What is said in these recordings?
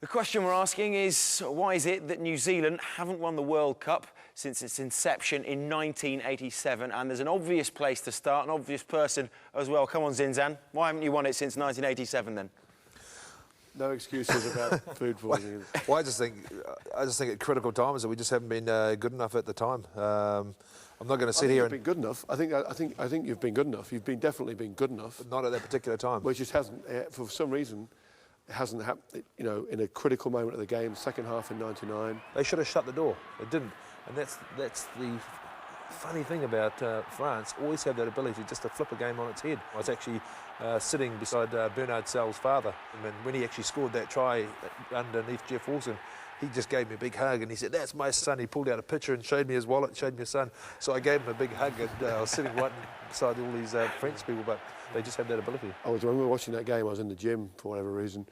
The question we're asking is, why is it that New Zealand haven't won the World Cup since its inception in 1987? And there's an obvious place to start, an obvious person as well. Come on, Zinzan. Why haven't you won it since 1987 then? No excuses about food poisoning. Well, I just think at critical times that we just haven't been good enough at the time. I'm not going to sit here and been good enough. I think you've been good enough. You've definitely been good enough. But not at that particular time. Well, it just hasn't, for some reason, it hasn't happened. You know, in a critical moment of the game, second half in '99. They should have shut the door. They didn't, and that's the funny thing about France. Always have that ability just to flip a game on its head. I was actually sitting beside Bernard Sell's father, and when he actually scored that try underneath Jeff Wilson, he just gave me a big hug and he said, "That's my son." He pulled out a picture and showed me his wallet, showed me his son. So I gave him a big hug, and I was sitting right beside all these French people, but they just have that ability. When we were watching that game, I was in the gym for whatever reason,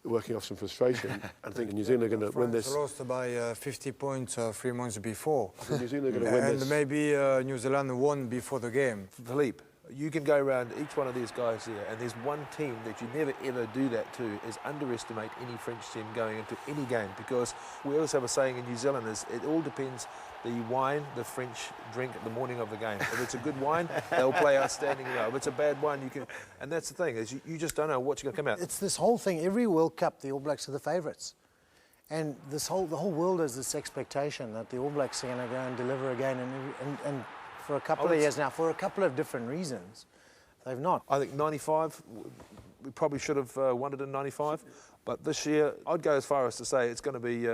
working off some frustration and thinking New Zealand are going to win this. France lost by 50 points 3 months before. I think New Zealand are going to win this. And maybe New Zealand won before the game. Philippe, you can go around each one of these guys here, and there's one team that you never ever do that to, is underestimate any French team going into any game, because we always have a saying in New Zealand is it all depends the wine the French drink the morning of the game. If it's a good wine, they'll play outstanding well. If it's a bad wine, you can... And that's the thing, is you just don't know what's going to come out. It's this whole thing, every World Cup, the All Blacks are the favourites. And the whole world has this expectation that the All Blacks are going to go and deliver again, and for a couple of years now, for a couple of different reasons, they've not. I think 95, we probably should have won it in 95, but this year, I'd go as far as to say it's going to be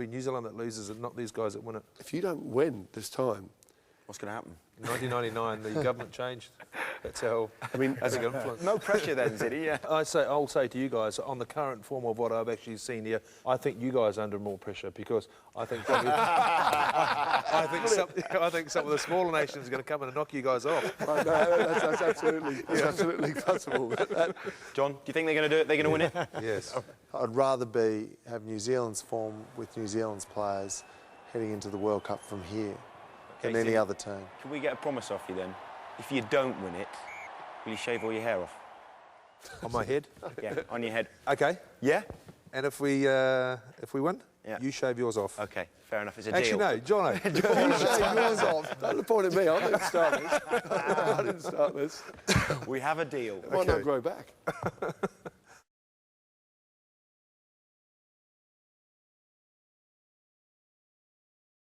New Zealand that loses and not these guys that win it. If you don't win this time, what's going to happen? In 1999, the government changed. That's how. I mean, as a influence. No pressure then, Ziddy. Yeah. I'll say to you guys, on the current form of what I've actually seen here, I think you guys are under more pressure, because I think probably, I think some of the smaller nations are going to come in and knock you guys off. No, that's absolutely possible. John, do you think they're going to do it? They're going to win it? Yes. I'd rather have New Zealand's form with New Zealand's players heading into the World Cup from here than any other team. Can we get a promise off you then? If you don't win it, will you shave all your hair off? On my head? Yeah, on your head. Okay. Yeah? And if we win, you shave yours off. Okay, fair enough. It's a Actually, deal. no, Jono. You shave yours off. Don't point at me. I didn't start this. I didn't start this. We have a deal. It might not grow back.